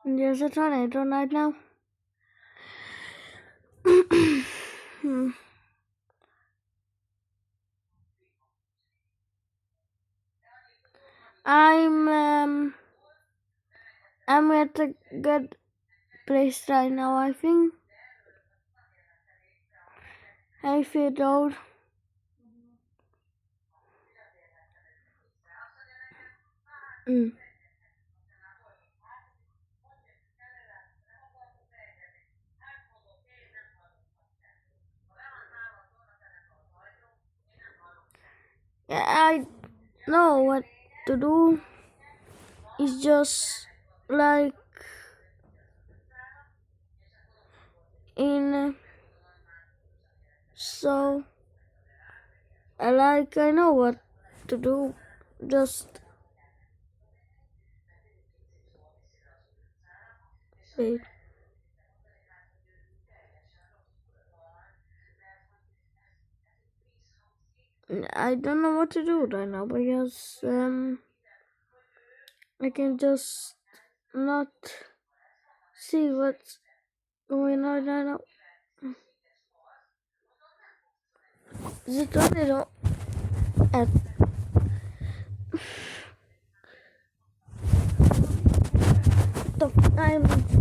There's a tornado right now. Hmm. I'm at a good place right now, I think. I feel old. Mm. Yeah, I know what to do. It's just like in so I know what to do. Just wait. I don't know what to do right now because I can just not see what's going on right now. The tornado at the I'm